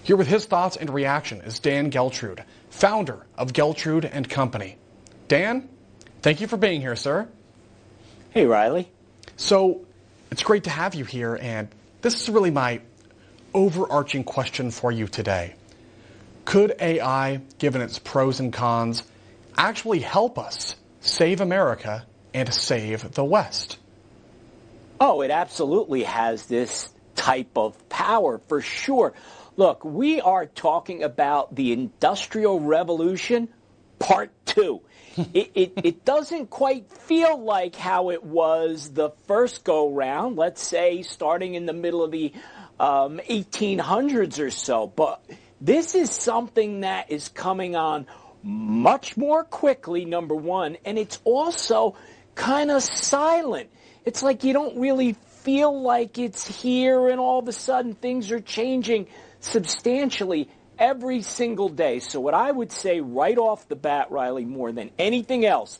Here with his thoughts and reaction is Dan Geltrude, founder of Geltrude and Company. Dan, thank you for being here, sir. Hey, Riley. So it's great to have you here, and this is really my overarching question for you today. Could AI, given its pros and cons, actually help us save America and save the West? Oh, it absolutely has this type of power, for sure. Look, we are talking about the Industrial Revolution, Part 2. It doesn't quite feel like how it was the first go-round, let's say starting in the middle of the 1800s or so. But this is something that is coming on much more quickly, number one, and it's also kind of silent. It's like you don't really feel like it's here, and all of a sudden things are changing substantially every single day. So what I would say right off the bat, Riley, more than anything else,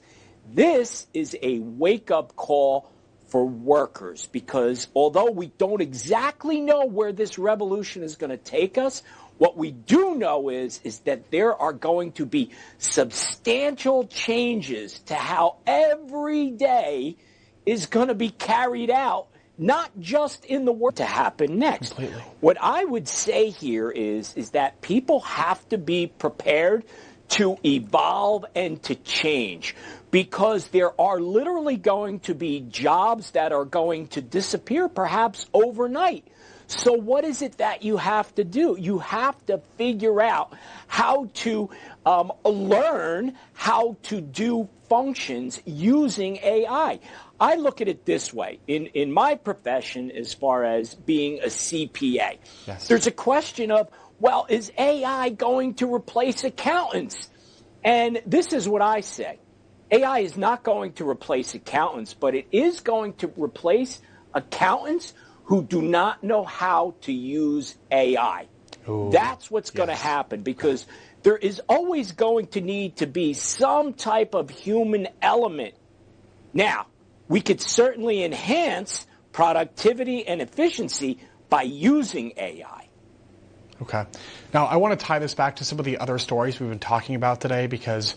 this is a wake-up call for workers, because although we don't exactly know where this revolution is going to take us, what we do know is that there are going to be substantial changes to how every day is going to be carried out, not just in the work to happen next. Completely. What I would say here is that people have to be prepared to evolve and to change, because there are literally going to be jobs that are going to disappear perhaps overnight. So what is it that you have to do? You have to figure out how to learn how to do functions using AI. I look at it this way. In my profession, as far as being a CPA, yes, there's a question of, well, is AI going to replace accountants? And this is what I say. AI is not going to replace accountants, but it is going to replace accountants who do not know how to use AI. Ooh, that's what's going to yes, happen, because there is always going to need to be some type of human element. Now, we could certainly enhance productivity and efficiency by using AI. Okay. Now, I want to tie this back to some of the other stories we've been talking about today, because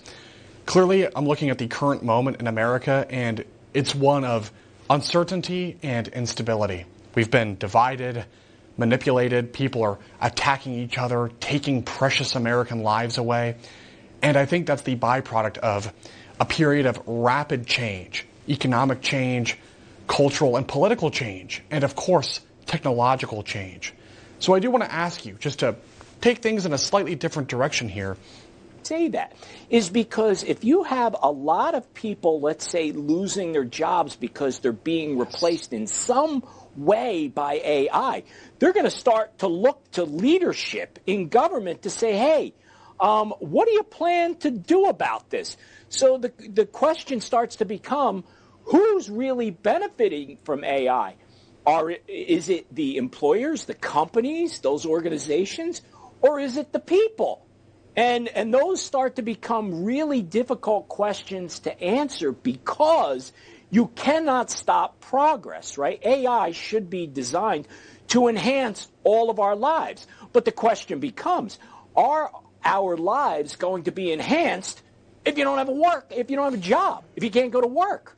clearly I'm looking at the current moment in America, and it's one of uncertainty and instability. We've been divided, manipulated. People are attacking each other, taking precious American lives away. And I think that's the byproduct of a period of rapid change, economic change, cultural and political change, and of course, technological change. So I do want to ask you, just to take things in a slightly different direction here. Say that is because if you have a lot of people, let's say, losing their jobs because they're being replaced in some way by AI, they're going to start to look to leadership in government to say, hey, what do you plan to do about this? So the question starts to become, who's really benefiting from AI? Is it the employers, the companies, those organizations, or is it the people? And those start to become really difficult questions to answer, because you cannot stop progress, right? AI should be designed to enhance all of our lives. But the question becomes, are our lives going to be enhanced if you don't have if you don't have a job, if you can't go to work?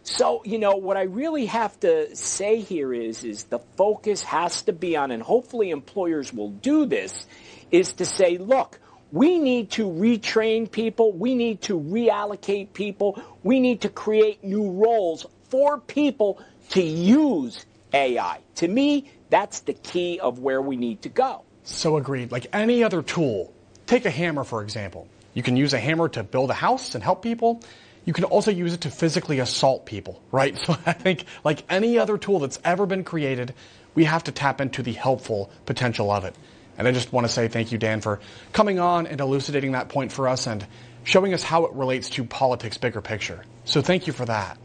So, what I really have to say here is the focus has to be on, and hopefully employers will do this, is to say, look, we need to retrain people. We need to reallocate people. We need to create new roles for people to use AI. To me, that's the key of where we need to go. So agreed. Like any other tool, take a hammer, for example. You can use a hammer to build a house and help people. You can also use it to physically assault people, right? So I think like any other tool that's ever been created, we have to tap into the helpful potential of it. And I just want to say thank you, Dan, for coming on and elucidating that point for us and showing us how it relates to politics' bigger picture. So thank you for that.